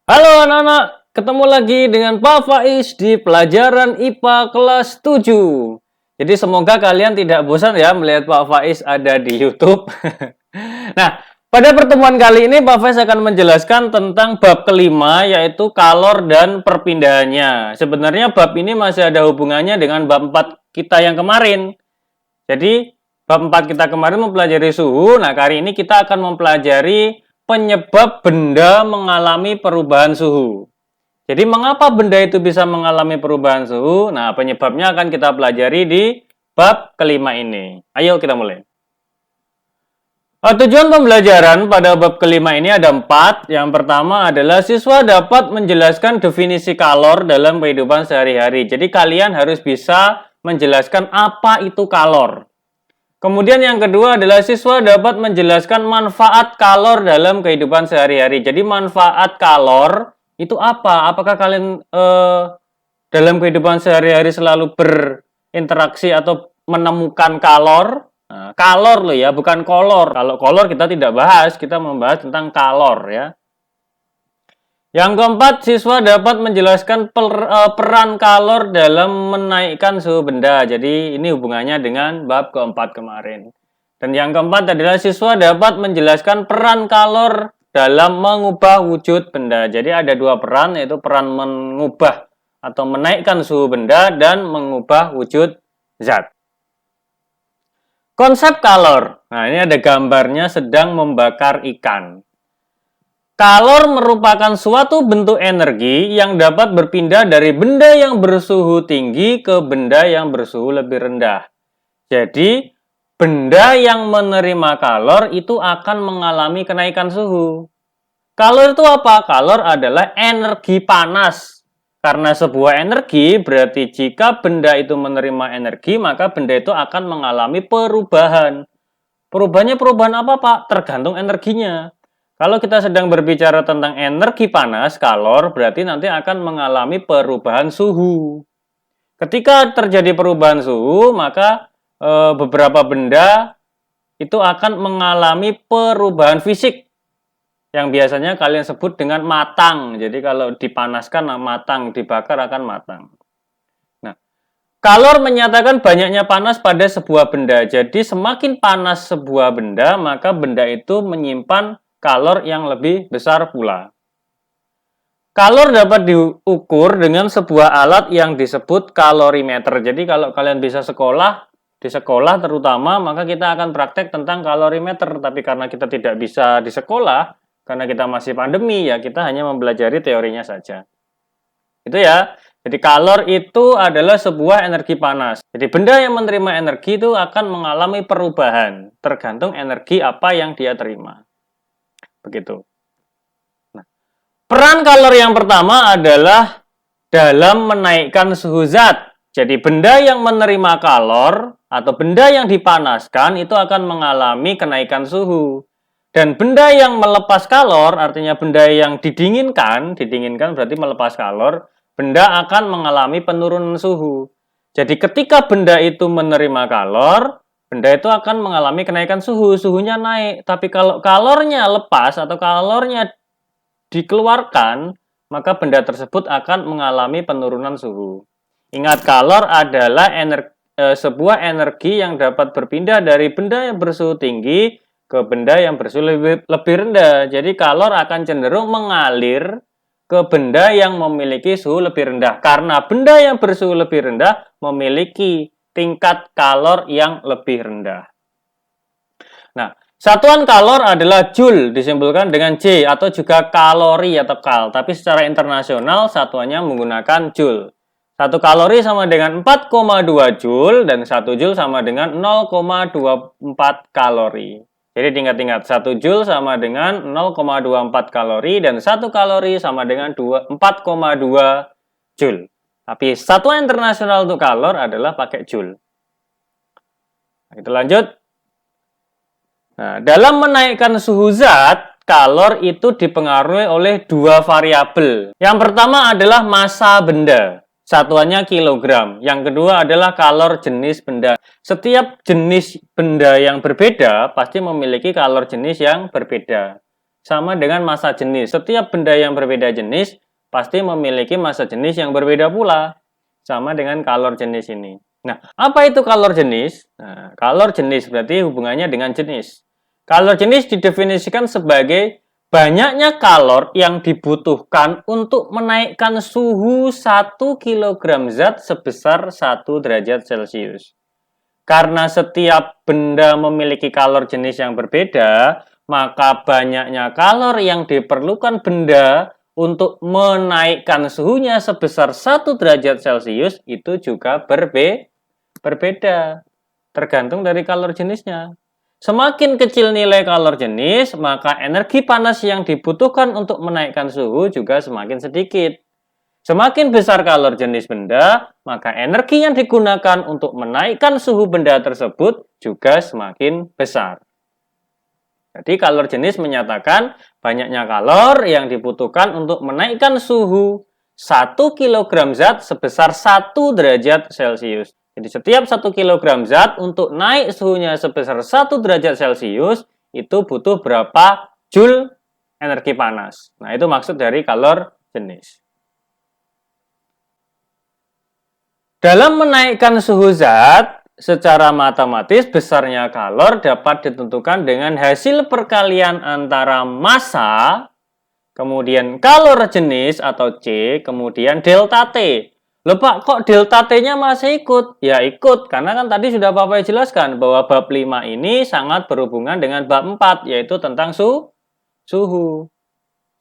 Halo anak-anak, ketemu lagi dengan Pak Faiz di pelajaran IPA kelas 7. Jadi semoga kalian tidak bosan ya melihat Pak Faiz ada di YouTube. Nah, pada pertemuan kali ini Pak Faiz akan menjelaskan tentang bab kelima yaitu kalor dan perpindahannya. Sebenarnya bab ini masih ada hubungannya dengan bab 4 kita yang kemarin. Jadi bab 4 kita kemarin mempelajari suhu, nah kali ini kita akan mempelajari penyebab benda mengalami perubahan suhu. Jadi mengapa benda itu bisa mengalami perubahan suhu? Nah, penyebabnya akan kita pelajari di bab kelima ini. Ayo kita mulai. Tujuan pembelajaran pada bab kelima ini ada 4. Yang pertama adalah siswa dapat menjelaskan definisi kalor dalam kehidupan sehari-hari. Jadi kalian harus bisa menjelaskan apa itu kalor. Kemudian yang kedua adalah siswa dapat menjelaskan manfaat kalor dalam kehidupan sehari-hari. Jadi manfaat kalor itu apa? Apakah kalian dalam kehidupan sehari-hari selalu berinteraksi atau menemukan kalor? Nah, kalor loh ya, bukan kolor. Kalau kolor kita tidak bahas, kita membahas tentang kalor ya. Yang keempat, siswa dapat menjelaskan peran kalor dalam menaikkan suhu benda. Jadi ini hubungannya dengan bab keempat kemarin. Dan yang keempat adalah siswa dapat menjelaskan peran kalor dalam mengubah wujud benda. Jadi ada dua peran, yaitu peran mengubah atau menaikkan suhu benda dan mengubah wujud zat. Konsep kalor. Nah, ini ada gambarnya sedang membakar ikan. Kalor merupakan suatu bentuk energi yang dapat berpindah dari benda yang bersuhu tinggi ke benda yang bersuhu lebih rendah. Jadi, benda yang menerima kalor itu akan mengalami kenaikan suhu. Kalor itu apa? Kalor adalah energi panas. Karena sebuah energi, berarti jika benda itu menerima energi, maka benda itu akan mengalami perubahan. Perubahannya perubahan apa, Pak? Tergantung energinya. Kalau kita sedang berbicara tentang energi panas, kalor, berarti nanti akan mengalami perubahan suhu. Ketika terjadi perubahan suhu, maka beberapa benda itu akan mengalami perubahan fisik yang biasanya kalian sebut dengan matang. Jadi kalau dipanaskan matang, dibakar akan matang. Nah, kalor menyatakan banyaknya panas pada sebuah benda. Jadi semakin panas sebuah benda, maka benda itu menyimpan kalor yang lebih besar pula. Kalor dapat diukur dengan sebuah alat yang disebut kalorimeter. Jadi kalau kalian bisa di sekolah terutama, maka kita akan praktek tentang kalorimeter. Tapi karena kita tidak bisa di sekolah, karena kita masih pandemi, ya kita hanya mempelajari teorinya saja. Itu ya. Jadi kalor itu adalah sebuah energi panas. Jadi benda yang menerima energi itu akan mengalami perubahan, tergantung energi apa yang dia terima. Begitu. Nah, peran kalor yang pertama adalah dalam menaikkan suhu zat. Jadi benda yang menerima kalor atau benda yang dipanaskan itu akan mengalami kenaikan suhu. Dan benda yang melepas kalor, artinya benda yang didinginkan berarti melepas kalor, benda akan mengalami penurunan suhu. Jadi ketika benda itu menerima kalor, benda itu akan mengalami kenaikan suhu, suhunya naik. Tapi kalau kalornya lepas atau kalornya dikeluarkan, maka benda tersebut akan mengalami penurunan suhu. Ingat, kalor adalah sebuah energi yang dapat berpindah dari benda yang bersuhu tinggi ke benda yang bersuhu lebih rendah. Jadi kalor akan cenderung mengalir ke benda yang memiliki suhu lebih rendah. Karena benda yang bersuhu lebih rendah memiliki tingkat kalor yang lebih rendah. Nah, satuan kalor adalah joule, disimpulkan dengan J, atau juga kalori atau kal. Tapi secara internasional satuannya menggunakan joule. 1 kalori sama dengan 4,2 joule dan 1 joule sama dengan 0,24 kalori. Jadi ingat-ingat, 1 joule sama dengan 0,24 kalori dan 1 kalori sama dengan 4,2 joule. Tapi satuan internasional untuk kalor adalah pakai joule. Nah, kita lanjut. Nah, dalam menaikkan suhu zat, kalor itu dipengaruhi oleh dua variabel. Yang pertama adalah massa benda. Satuannya kilogram. Yang kedua adalah kalor jenis benda. Setiap jenis benda yang berbeda pasti memiliki kalor jenis yang berbeda. sama dengan massa jenis. Setiap benda yang berbeda jenis pasti memiliki massa jenis yang berbeda pula. Sama dengan kalor jenis ini. Nah, apa itu kalor jenis? Nah, kalor jenis berarti hubungannya dengan jenis. Kalor jenis didefinisikan sebagai banyaknya kalor yang dibutuhkan untuk menaikkan suhu 1 kg zat sebesar 1 derajat Celcius. Karena setiap benda memiliki kalor jenis yang berbeda, maka banyaknya kalor yang diperlukan benda untuk menaikkan suhunya sebesar 1 derajat Celcius itu juga berbeda. Tergantung dari kalor jenisnya. Semakin kecil nilai kalor jenis, maka energi panas yang dibutuhkan untuk menaikkan suhu juga semakin sedikit. Semakin besar kalor jenis benda, maka energi yang digunakan untuk menaikkan suhu benda tersebut juga semakin besar. Jadi kalor jenis menyatakan banyaknya kalor yang dibutuhkan untuk menaikkan suhu 1 kg zat sebesar 1 derajat Celcius. Jadi setiap 1 kg zat untuk naik suhunya sebesar 1 derajat Celcius itu butuh berapa joule energi panas. Nah, itu maksud dari kalor jenis. Dalam menaikkan suhu zat, secara matematis besarnya kalor dapat ditentukan dengan hasil perkalian antara massa, kemudian kalor jenis atau C, kemudian delta T. Loh Pak, kok delta T-nya masih ikut? Ya ikut, karena kan tadi sudah Bapak jelaskan bahwa bab 5 ini sangat berhubungan dengan bab 4, yaitu tentang suhu.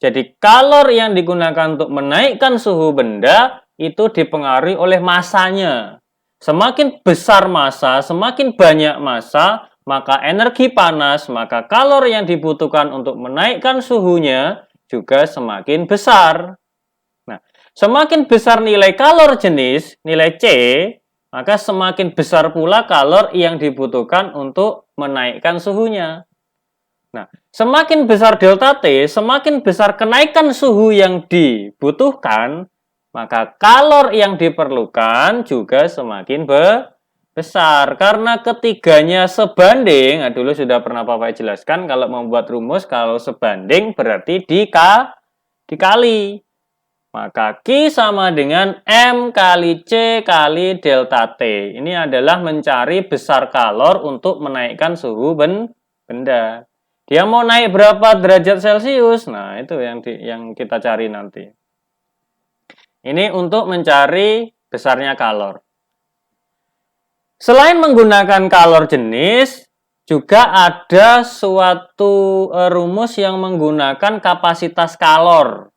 Jadi kalor yang digunakan untuk menaikkan suhu benda itu dipengaruhi oleh massanya. Semakin besar massa, semakin banyak massa, maka energi panas, maka kalor yang dibutuhkan untuk menaikkan suhunya juga semakin besar. Nah, semakin besar nilai kalor jenis, nilai C, maka semakin besar pula kalor yang dibutuhkan untuk menaikkan suhunya. Nah, semakin besar delta T, semakin besar kenaikan suhu yang dibutuhkan, maka kalor yang diperlukan juga semakin besar. Karena ketiganya sebanding, nah dulu sudah pernah Bapak jelaskan kalau membuat rumus, kalau sebanding berarti dikali. Maka Q sama dengan M kali C kali delta T. Ini adalah mencari besar kalor untuk menaikkan suhu benda. Dia mau naik berapa derajat Celcius? Nah, itu yang kita cari nanti. Ini untuk mencari besarnya kalor. Selain menggunakan kalor jenis, juga ada suatu rumus yang menggunakan kapasitas kalor.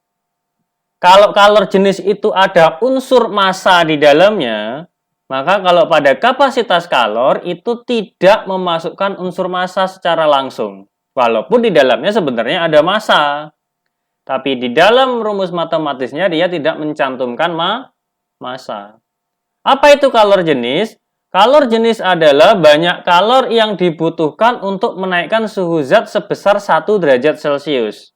Kalau kalor jenis itu ada unsur massa di dalamnya, maka kalau pada kapasitas kalor itu tidak memasukkan unsur massa secara langsung. Walaupun di dalamnya sebenarnya ada massa. Tapi di dalam rumus matematisnya dia tidak mencantumkan massa. Apa itu kalor jenis? Kalor jenis adalah banyak kalor yang dibutuhkan untuk menaikkan suhu zat sebesar 1 derajat Celcius.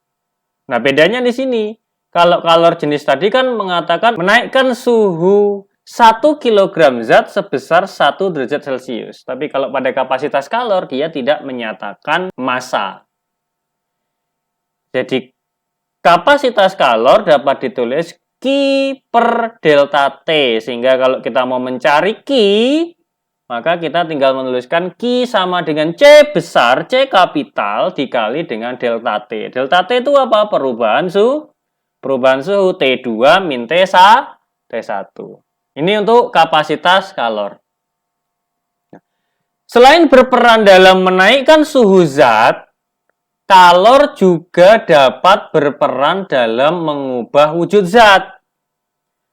Nah, bedanya di sini. Kalau kalor jenis tadi kan mengatakan menaikkan suhu 1 kg zat sebesar 1 derajat Celcius. Tapi kalau pada kapasitas kalor, dia tidak menyatakan massa. Jadi, kapasitas kalor dapat ditulis Q per delta T. Sehingga kalau kita mau mencari Q, maka kita tinggal menuliskan Q sama dengan C besar, C kapital, dikali dengan delta T. Delta T itu apa? Perubahan suhu T2 min T1. Ini untuk kapasitas kalor. Selain berperan dalam menaikkan suhu zat, kalor juga dapat berperan dalam mengubah wujud zat.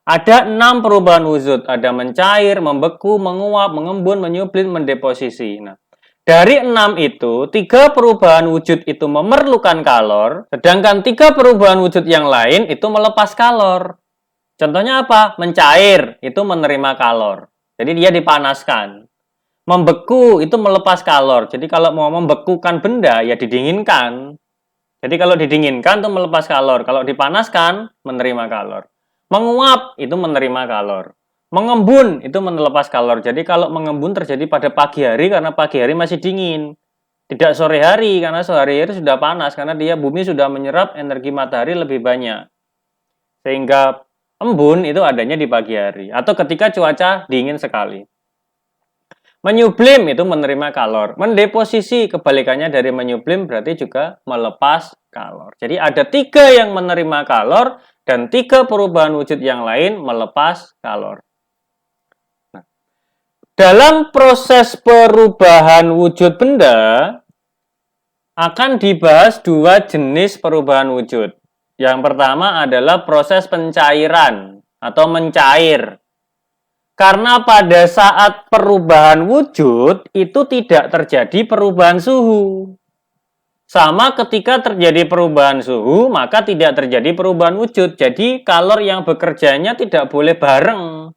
Ada 6 perubahan wujud. Ada mencair, membeku, menguap, mengembun, menyublim, mendeposisi. Nah, dari 6 itu, 3 perubahan wujud itu memerlukan kalor, sedangkan 3 perubahan wujud yang lain itu melepas kalor. Contohnya apa? Mencair, itu menerima kalor. Jadi dia dipanaskan. Membeku, itu melepas kalor. Jadi kalau mau membekukan benda, ya didinginkan. Jadi kalau didinginkan, itu melepas kalor. Kalau dipanaskan, menerima kalor. Menguap, itu menerima kalor. Mengembun itu melepas kalor. Jadi kalau mengembun terjadi pada pagi hari karena pagi hari masih dingin. Tidak sore hari, karena sore hari sudah panas, karena bumi sudah menyerap energi matahari lebih banyak. Sehingga embun itu adanya di pagi hari, atau ketika cuaca dingin sekali. Menyublim itu menerima kalor. Mendeposisi kebalikannya dari menyublim berarti juga melepas kalor. Jadi ada 3 yang menerima kalor dan 3 perubahan wujud yang lain melepas kalor. Nah, dalam proses perubahan wujud benda akan dibahas 2 jenis perubahan wujud. Yang pertama adalah proses pencairan atau mencair. Karena pada saat perubahan wujud itu tidak terjadi perubahan suhu. Sama ketika terjadi perubahan suhu, maka tidak terjadi perubahan wujud. Jadi kalor yang bekerjanya tidak boleh bareng.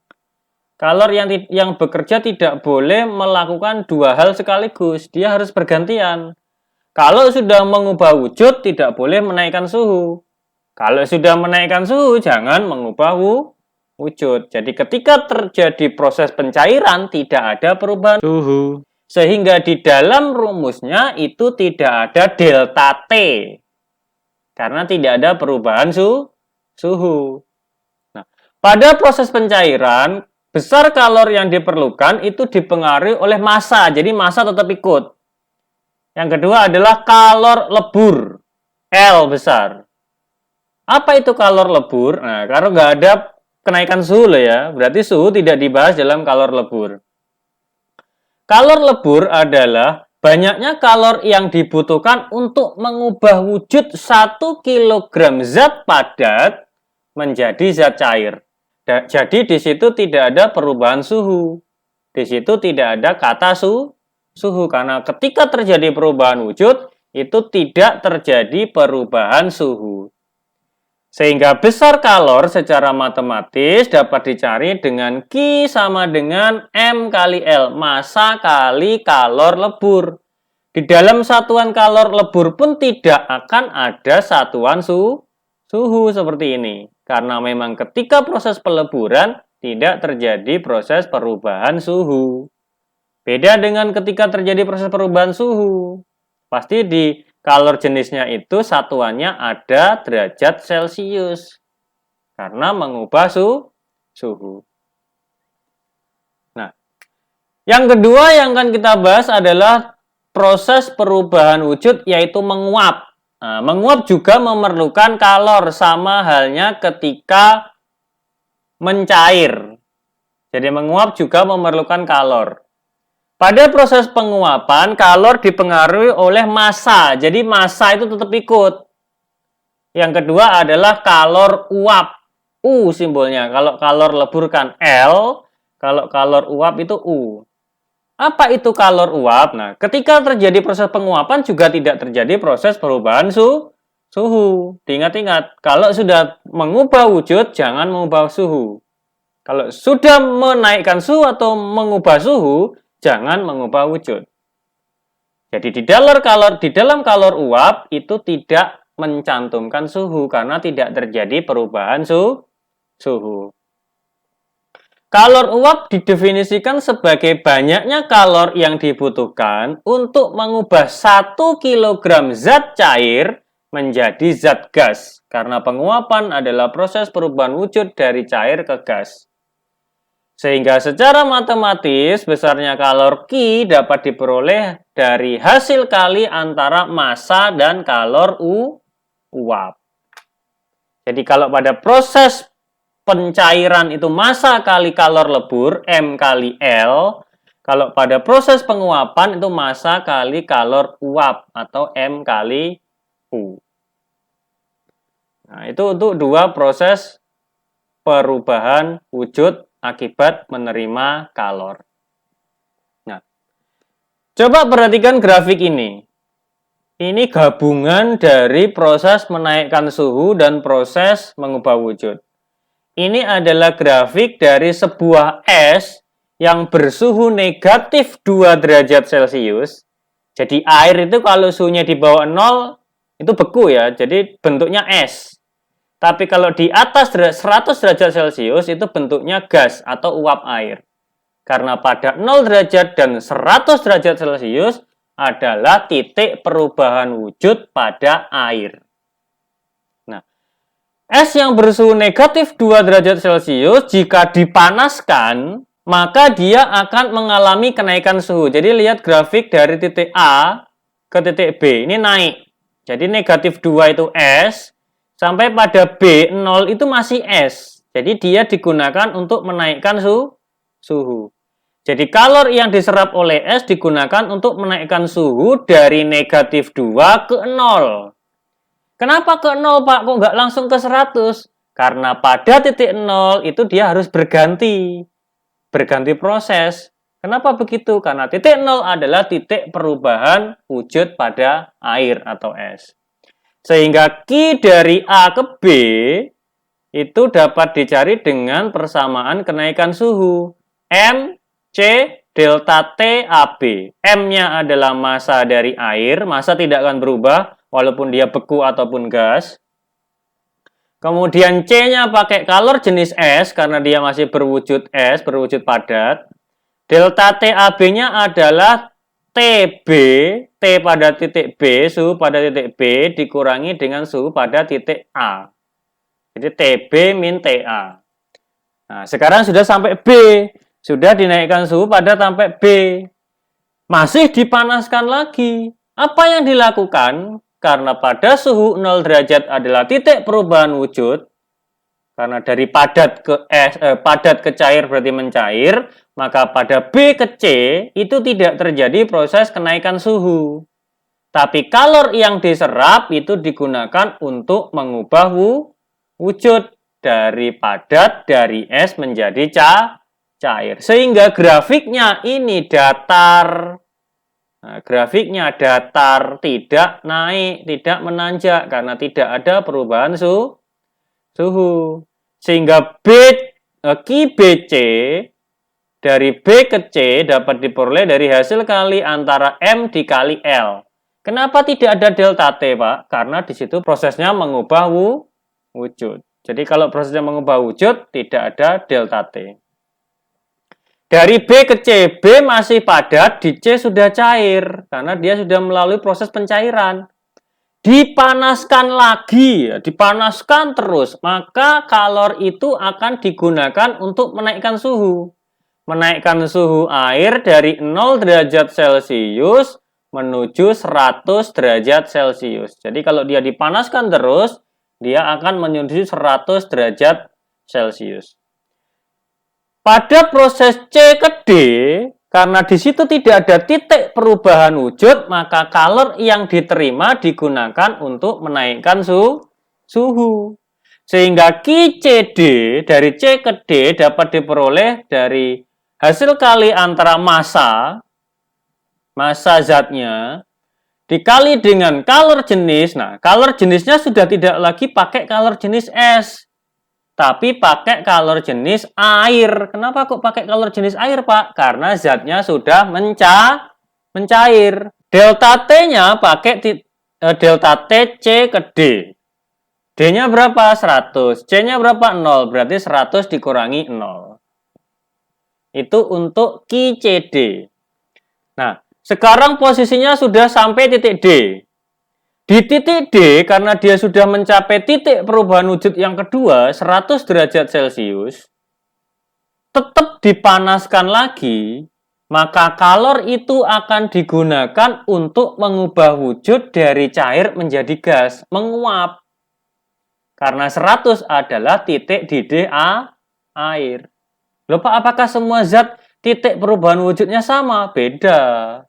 Kalor yang bekerja tidak boleh melakukan 2 hal sekaligus. Dia harus bergantian. Kalau sudah mengubah wujud, tidak boleh menaikkan suhu. Kalau sudah menaikkan suhu, jangan mengubah wujud. Jadi ketika terjadi proses pencairan tidak ada perubahan suhu. Sehingga di dalam rumusnya itu tidak ada delta T. Karena tidak ada perubahan suhu. Nah, pada proses pencairan, besar kalor yang diperlukan itu dipengaruhi oleh massa. Jadi massa tetap ikut. Yang kedua adalah kalor lebur. L besar. Apa itu kalor lebur? Nah, kalau nggak ada kenaikan suhu loh ya, berarti suhu tidak dibahas dalam kalor lebur. Kalor lebur adalah banyaknya kalor yang dibutuhkan untuk mengubah wujud 1 kg zat padat menjadi zat cair. Jadi di situ tidak ada perubahan suhu. Di situ tidak ada kata suhu karena ketika terjadi perubahan wujud itu tidak terjadi perubahan suhu. Sehingga besar kalor secara matematis dapat dicari dengan Q sama dengan M kali L, massa kali kalor lebur. Di dalam satuan kalor lebur pun tidak akan ada satuan suhu seperti ini. Karena memang ketika proses peleburan tidak terjadi proses perubahan suhu. Beda dengan ketika terjadi proses perubahan suhu. Pasti di kalor jenisnya itu satuannya ada derajat Celcius. Karena mengubah suhu. Nah, yang kedua yang akan kita bahas adalah proses perubahan wujud yaitu menguap. Nah, menguap juga memerlukan kalor sama halnya ketika mencair. Jadi menguap juga memerlukan kalor. Pada proses penguapan, kalor dipengaruhi oleh massa. Jadi massa itu tetap ikut. Yang kedua adalah kalor uap. U simbolnya. Kalau kalor lebur kan L, kalau kalor uap itu U. Apa itu kalor uap? Nah, ketika terjadi proses penguapan juga tidak terjadi proses perubahan suhu. Ingat-ingat, kalau sudah mengubah wujud, jangan mengubah suhu. Kalau sudah menaikkan suhu atau mengubah suhu, jangan mengubah wujud. Jadi di dalam kalor uap itu tidak mencantumkan suhu karena tidak terjadi perubahan suhu. Kalor uap didefinisikan sebagai banyaknya kalor yang dibutuhkan untuk mengubah 1 kg zat cair menjadi zat gas. Karena penguapan adalah proses perubahan wujud dari cair ke gas. Sehingga secara matematis besarnya kalor Q dapat diperoleh dari hasil kali antara massa dan kalor uap. Jadi kalau pada proses pencairan itu massa kali kalor lebur, M kali L. Kalau pada proses penguapan itu massa kali kalor uap atau M kali U. Nah, itu untuk 2 proses perubahan wujud akibat menerima kalor. Nah, coba perhatikan grafik ini. Ini gabungan dari proses menaikkan suhu dan proses mengubah wujud. Ini adalah grafik dari sebuah es yang bersuhu negatif 2 derajat Celcius. Jadi air itu kalau suhunya di bawah 0 itu beku ya, jadi bentuknya es. Tapi kalau di atas 100 derajat Celcius itu bentuknya gas atau uap air. Karena pada 0 derajat dan 100 derajat Celcius adalah titik perubahan wujud pada air. Nah, es yang bersuhu negatif 2 derajat Celcius jika dipanaskan, maka dia akan mengalami kenaikan suhu. Jadi lihat grafik dari titik A ke titik B, ini naik. Jadi negatif 2 itu es, sampai pada B, 0 itu masih es. Jadi dia digunakan untuk menaikkan suhu. Jadi kalor yang diserap oleh es digunakan untuk menaikkan suhu dari negatif 2 ke 0. Kenapa ke 0, Pak? Kok nggak langsung ke 100? Karena pada titik 0 itu dia harus berganti proses. Kenapa begitu? Karena titik 0 adalah titik perubahan wujud pada air atau es. Sehingga Q dari A ke B itu dapat dicari dengan persamaan kenaikan suhu. M, C, delta T, AB. M-nya adalah massa dari air, massa tidak akan berubah walaupun dia beku ataupun gas. Kemudian C-nya pakai kalor jenis es karena dia masih berwujud es, berwujud padat. Delta TAB-nya adalah TB, T pada titik B, suhu pada titik B dikurangi dengan suhu pada titik A. Jadi TB min TA. Nah, sekarang sudah sampai B. Sudah dinaikkan suhu pada sampai B. Masih dipanaskan lagi. Apa yang dilakukan? Karena pada suhu 0 derajat adalah titik perubahan wujud. Karena dari padat ke cair berarti mencair, maka pada B ke C itu tidak terjadi proses kenaikan suhu. Tapi kalor yang diserap itu digunakan untuk mengubah wujud dari padat dari es menjadi cair. Sehingga grafiknya ini datar. Nah, grafiknya datar, tidak naik, tidak menanjak karena tidak ada perubahan suhu. Sehingga QBC dari B ke C dapat diperoleh dari hasil kali antara M dikali L. Kenapa tidak ada delta T, Pak? Karena di situ prosesnya mengubah wujud. Jadi kalau prosesnya mengubah wujud, tidak ada delta T. Dari B ke C, B masih padat, di C sudah cair. Karena dia sudah melalui proses pencairan. Dipanaskan lagi, dipanaskan terus. Maka kalor itu akan digunakan untuk menaikkan suhu. Menaikkan suhu air dari 0 derajat Celcius menuju 100 derajat Celcius. Jadi kalau dia dipanaskan terus, dia akan menuju 100 derajat Celcius. Pada proses C ke D, karena di situ tidak ada titik perubahan wujud, maka kalor yang diterima digunakan untuk menaikkan suhu. Sehingga QCD dari C ke D dapat diperoleh dari hasil kali antara massa zatnya, dikali dengan kalor jenis. Nah, kalor jenisnya sudah tidak lagi pakai kalor jenis es, tapi pakai kalor jenis air. Kenapa kok pakai kalor jenis air, Pak? Karena zatnya sudah mencair. Delta T-nya pakai delta T C ke D. D-nya berapa? 100. C-nya berapa? 0. Berarti 100 dikurangi 0. Itu untuk QCD. Nah, sekarang posisinya sudah sampai titik D. Di titik D, karena dia sudah mencapai titik perubahan wujud yang kedua, 100 derajat Celcius, tetap dipanaskan lagi, maka kalor itu akan digunakan untuk mengubah wujud dari cair menjadi gas, menguap. Karena 100 adalah titik didih air. Loh Pak, apakah semua zat titik perubahan wujudnya sama? Beda.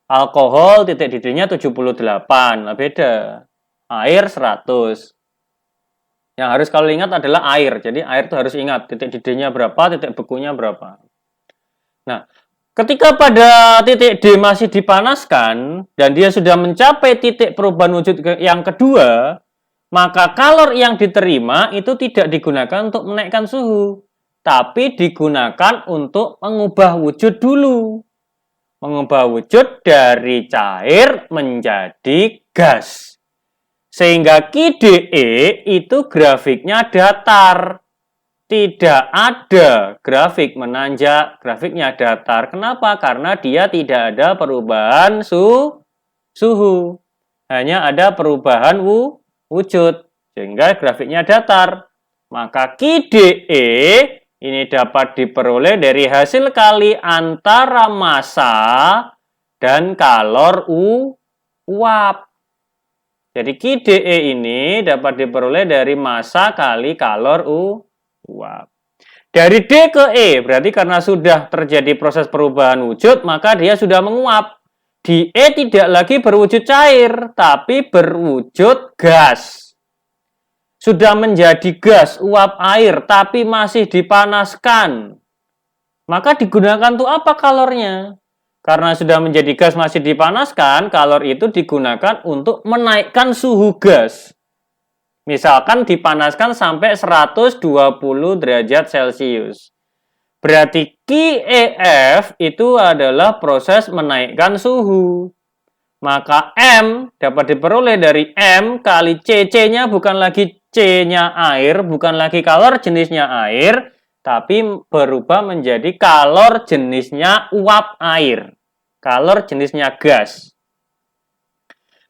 Alkohol titik didihnya 78, nah beda. Air 100. Yang harus kalau ingat adalah air. Jadi air itu harus ingat titik didihnya berapa, titik bekunya berapa. Nah, ketika pada titik D masih dipanaskan dan dia sudah mencapai titik perubahan wujud yang kedua, maka kalor yang diterima itu tidak digunakan untuk menaikkan suhu, tapi digunakan untuk mengubah wujud dulu. Mengubah wujud dari cair menjadi gas. Sehingga QDE itu grafiknya datar. tidak ada grafik menanjak, grafiknya datar. Kenapa? Karena dia tidak ada perubahan suhu. Hanya ada perubahan wujud, sehingga grafiknya datar. Maka QDE ini dapat diperoleh dari hasil kali antara massa dan kalor uap. Jadi QDE ini dapat diperoleh dari massa kali kalor uap. Dari D ke E, berarti karena sudah terjadi proses perubahan wujud, maka dia sudah menguap. Di E tidak lagi berwujud cair, tapi berwujud gas. Sudah menjadi gas, uap air, tapi masih dipanaskan. Maka digunakan untuk apa kalornya? Karena sudah menjadi gas masih dipanaskan, kalor itu digunakan untuk menaikkan suhu gas. Misalkan dipanaskan sampai 120 derajat Celcius. Berarti QEF itu adalah proses menaikkan suhu. Maka M dapat diperoleh dari M kali C. C-nya bukan lagi C-nya air, bukan lagi kalor jenisnya air, tapi berubah menjadi kalor jenisnya uap air. Kalor jenisnya gas.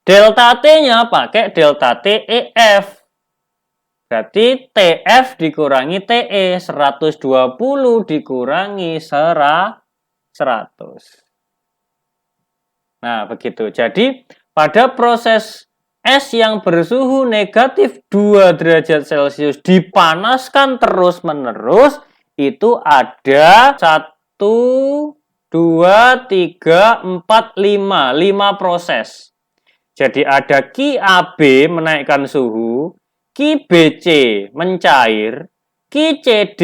Delta T-nya pakai delta TEF. Berarti TF dikurangi TE, 120 dikurangi 100. Nah, begitu. Jadi, pada proses es yang bersuhu negatif 2 derajat Celcius dipanaskan terus-menerus, itu ada 1, 2, 3, 4, 5. 5 proses. Jadi, ada QAB menaikkan suhu, QBC mencair, QCD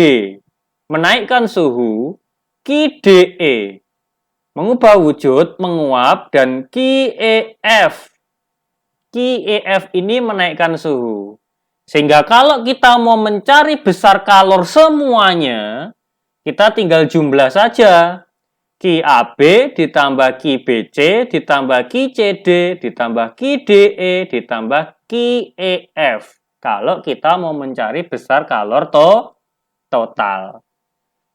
menaikkan suhu, QDE mengubah wujud, menguap, dan QEF. QEF ini menaikkan suhu. Sehingga kalau kita mau mencari besar kalor semuanya, kita tinggal jumlah saja. QAB ditambah QBC ditambah QCD ditambah QDE ditambah QEF. Kalau kita mau mencari besar kalor total.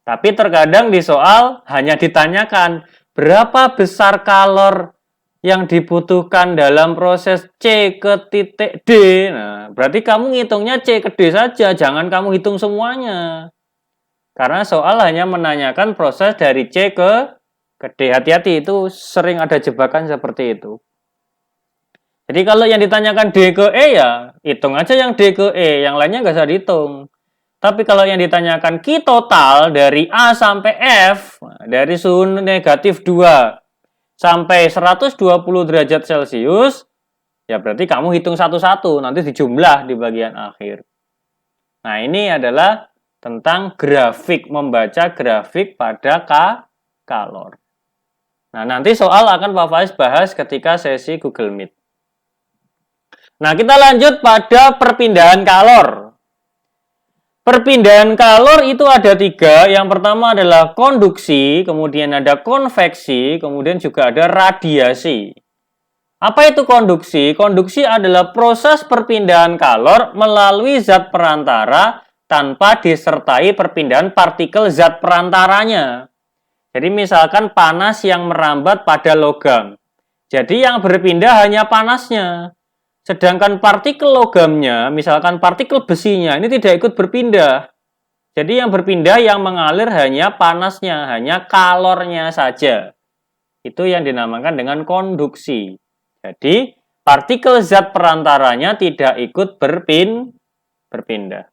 Tapi terkadang di soal hanya ditanyakan berapa besar kalor yang dibutuhkan dalam proses C ke titik D. Nah, berarti kamu ngitungnya C ke D saja, jangan kamu hitung semuanya. Karena soal hanya menanyakan proses dari C ke D. Hati-hati, itu sering ada jebakan seperti itu. Jadi kalau yang ditanyakan D ke E ya, hitung aja yang D ke E, yang lainnya nggak usah dihitung. Tapi kalau yang ditanyakan Q total dari A sampai F, dari suhu negatif 2 sampai 120 derajat Celcius, ya berarti kamu hitung satu-satu, nanti dijumlah di bagian akhir. Nah, ini adalah tentang grafik, membaca grafik pada kalor. Nah, nanti soal akan Pak Faiz bahas ketika sesi Google Meet. Nah, kita lanjut pada perpindahan kalor. Perpindahan kalor itu ada 3. Yang pertama adalah konduksi, kemudian ada konveksi, kemudian juga ada radiasi. Apa itu konduksi? Konduksi adalah proses perpindahan kalor melalui zat perantara tanpa disertai perpindahan partikel zat perantaranya. Jadi misalkan panas yang merambat pada logam. Jadi yang berpindah hanya panasnya. Sedangkan partikel logamnya, misalkan partikel besinya, ini tidak ikut berpindah. Jadi yang berpindah, yang mengalir hanya panasnya, hanya kalornya saja. Itu yang dinamakan dengan konduksi. Jadi partikel zat perantaranya tidak ikut berpindah.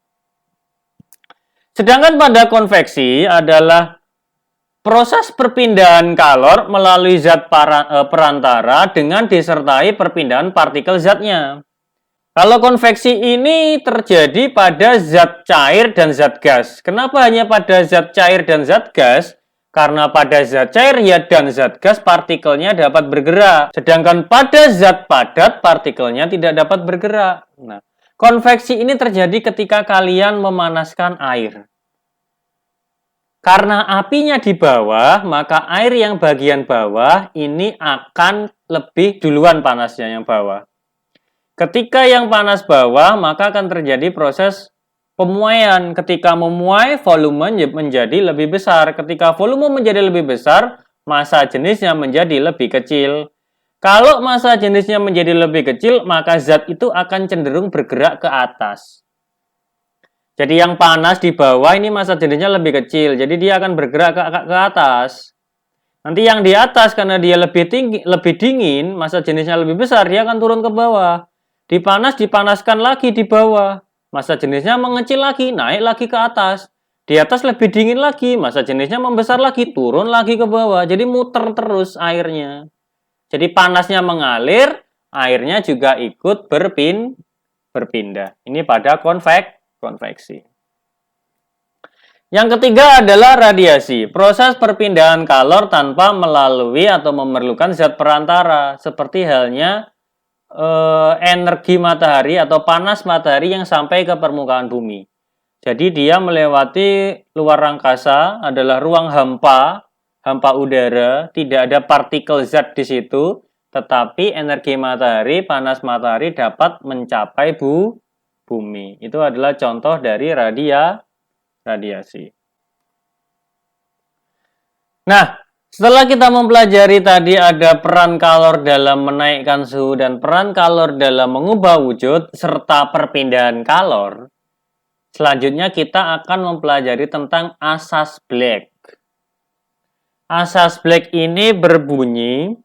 Sedangkan pada konveksi adalah proses perpindahan kalor melalui zat perantara dengan disertai perpindahan partikel zatnya. Kalau konveksi ini terjadi pada zat cair dan zat gas. Kenapa hanya pada zat cair dan zat gas? Karena pada zat cair ya dan zat gas partikelnya dapat bergerak. Sedangkan pada zat padat partikelnya tidak dapat bergerak. Nah, konveksi ini terjadi ketika kalian memanaskan air. Karena apinya di bawah, maka air yang bagian bawah ini akan lebih duluan panasnya yang bawah. Ketika yang panas bawah, maka akan terjadi proses pemuaian. Ketika memuai, volume menjadi lebih besar. Ketika volume menjadi lebih besar, massa jenisnya menjadi lebih kecil. Kalau massa jenisnya menjadi lebih kecil, maka zat itu akan cenderung bergerak ke atas. Jadi yang panas di bawah ini massa jenisnya lebih kecil, jadi dia akan bergerak ke atas. Nanti yang di atas karena dia lebih tinggi, lebih dingin, massa jenisnya lebih besar, dia akan turun ke bawah. Dipanaskan lagi di bawah, massa jenisnya mengecil lagi, naik lagi ke atas. Di atas lebih dingin lagi, massa jenisnya membesar lagi, turun lagi ke bawah. Jadi muter terus airnya. Jadi panasnya mengalir, airnya juga ikut berpindah. Ini pada konveksi. Yang ketiga adalah radiasi, proses perpindahan kalor tanpa melalui atau memerlukan zat perantara, seperti halnya energi matahari atau panas matahari yang sampai ke permukaan bumi. Jadi dia melewati luar angkasa, adalah ruang hampa udara, tidak ada partikel zat di situ, tetapi energi matahari, panas matahari dapat mencapai bumi. Itu adalah contoh dari radiasi. Nah, setelah kita mempelajari tadi ada peran kalor dalam menaikkan suhu dan peran kalor dalam mengubah wujud serta perpindahan kalor, selanjutnya kita akan mempelajari tentang asas Black. Asas Black ini berbunyi,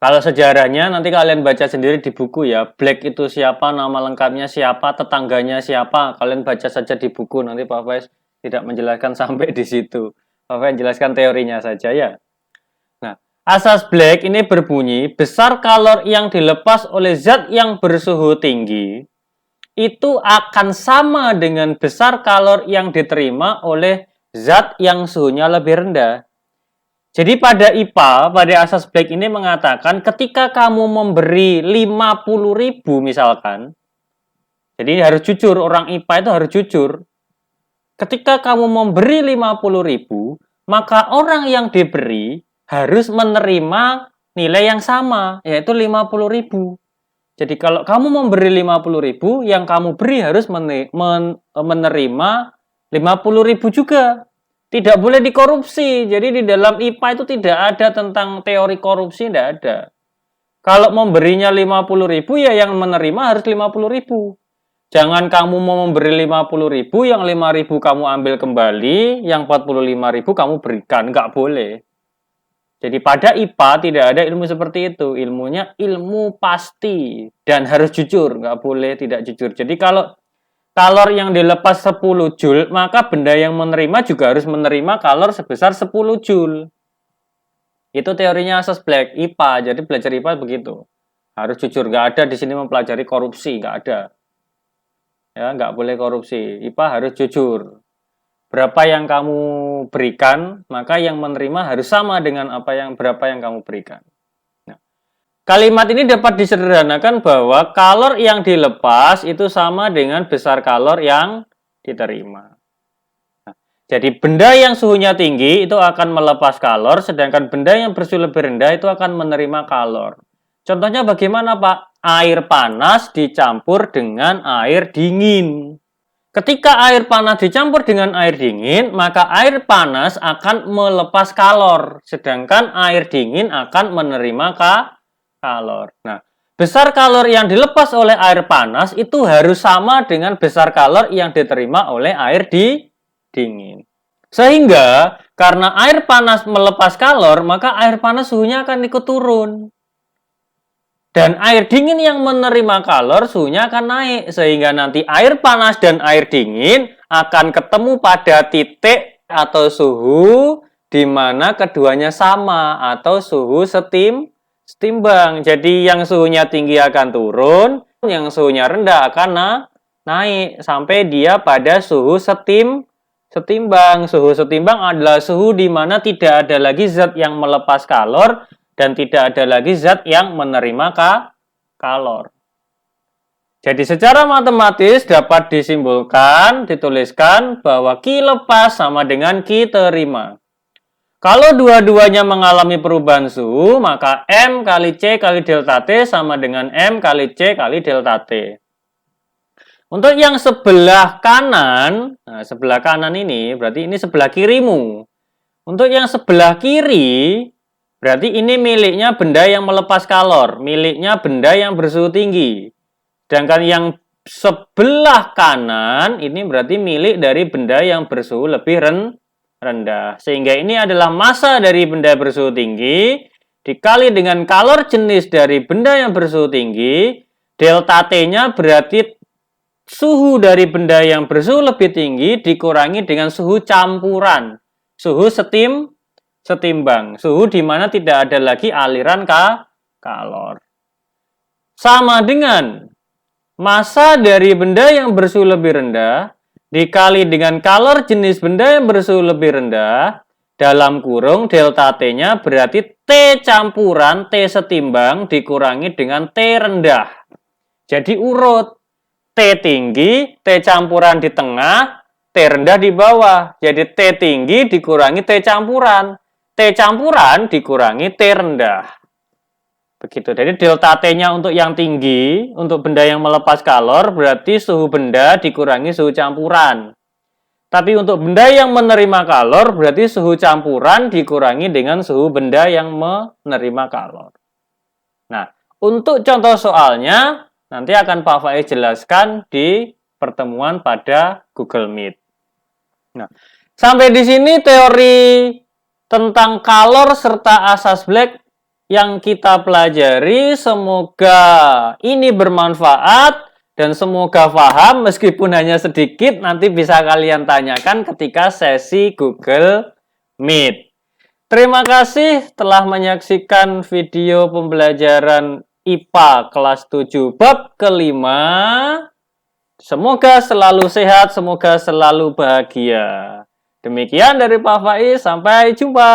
kalau sejarahnya nanti kalian baca sendiri di buku ya. Black itu siapa, nama lengkapnya siapa, tetangganya siapa. Kalian baca saja di buku, nanti Pak Faiz tidak menjelaskan sampai di situ. Pak Faiz jelaskan teorinya saja ya. Nah, asas Black ini berbunyi, besar kalor yang dilepas oleh zat yang bersuhu tinggi itu akan sama dengan besar kalor yang diterima oleh zat yang suhunya lebih rendah. Jadi pada IPA, pada asas Black ini mengatakan ketika kamu memberi 50.000 misalkan, jadi harus jujur, orang IPA itu harus jujur. Ketika kamu memberi 50.000, maka orang yang diberi harus menerima nilai yang sama, yaitu 50.000. Jadi kalau kamu memberi 50.000, yang kamu beri harus menerima 50.000 juga. Tidak boleh dikorupsi. Jadi di dalam IPA itu tidak ada tentang teori korupsi, tidak ada. Kalau memberinya 50.000 ya yang menerima harus 50.000. Jangan kamu mau memberi 50.000, yang 5.000 kamu ambil kembali, yang 45.000 kamu berikan, nggak boleh. Jadi pada IPA tidak ada ilmu seperti itu. Ilmunya ilmu pasti dan harus jujur, nggak boleh tidak jujur. Jadi kalau kalor yang dilepas 10 Joule, maka benda yang menerima juga harus menerima kalor sebesar 10 Joule. Itu teorinya asas Black, IPA. Jadi belajar IPA begitu. Harus jujur, nggak ada di sini mempelajari korupsi, nggak ada. Ya, nggak boleh korupsi. IPA harus jujur. Berapa yang kamu berikan, maka yang menerima harus sama dengan berapa yang kamu berikan. Kalimat ini dapat disederhanakan bahwa kalor yang dilepas itu sama dengan besar kalor yang diterima. Jadi benda yang suhunya tinggi itu akan melepas kalor, sedangkan benda yang bersuhu lebih rendah itu akan menerima kalor. Contohnya bagaimana Pak? Air panas dicampur dengan air dingin. Ketika air panas dicampur dengan air dingin, maka air panas akan melepas kalor, sedangkan air dingin akan menerima kalor. Nah, besar kalor yang dilepas oleh air panas itu harus sama dengan besar kalor yang diterima oleh air dingin. Sehingga karena air panas melepas kalor, maka air panas suhunya akan ikut turun. Dan air dingin yang menerima kalor suhunya akan naik. Sehingga nanti air panas dan air dingin akan ketemu pada titik atau suhu di mana keduanya sama atau suhu setimbang. Jadi yang suhunya tinggi akan turun, yang suhunya rendah akan naik sampai dia pada suhu setimbang. Suhu setimbang adalah suhu di mana tidak ada lagi zat yang melepas kalor dan tidak ada lagi zat yang menerima kalor. Jadi secara matematis dapat dituliskan bahwa Q lepas sama dengan Q terima. Kalau dua-duanya mengalami perubahan suhu, maka M kali C kali delta T sama dengan M kali C kali delta T. Untuk yang sebelah kanan, nah sebelah kanan ini berarti ini sebelah kirimu. Untuk yang sebelah kiri, berarti ini miliknya benda yang melepas kalor, miliknya benda yang bersuhu tinggi. Sedangkan yang sebelah kanan ini berarti milik dari benda yang bersuhu lebih rendah. Sehingga ini adalah massa dari benda bersuhu tinggi dikali dengan kalor jenis dari benda yang bersuhu tinggi. Delta T-nya berarti suhu dari benda yang bersuhu lebih tinggi dikurangi dengan suhu campuran. Suhu setimbang. Suhu di mana tidak ada lagi aliran kalor. Sama dengan massa dari benda yang bersuhu lebih rendah dikali dengan kalor jenis benda yang bersuhu lebih rendah dalam kurung delta T-nya berarti T campuran T setimbang dikurangi dengan T rendah. Jadi urut. T tinggi, T campuran di tengah, T rendah di bawah. Jadi T tinggi dikurangi T campuran. T campuran dikurangi T rendah. Begitu. Jadi delta T-nya untuk yang tinggi, untuk benda yang melepas kalor, berarti suhu benda dikurangi suhu campuran. Tapi untuk benda yang menerima kalor, berarti suhu campuran dikurangi dengan suhu benda yang menerima kalor. Nah, untuk contoh soalnya, nanti akan Pak Faiz jelaskan di pertemuan pada Google Meet. Nah, sampai di sini teori tentang kalor serta asas Black yang kita pelajari. Semoga ini bermanfaat dan semoga paham meskipun hanya sedikit. Nanti bisa kalian tanyakan ketika sesi Google Meet. Terima kasih telah menyaksikan video pembelajaran IPA kelas 7 bab kelima. Semoga selalu sehat, semoga selalu bahagia. Demikian dari Pak Faiz, sampai jumpa.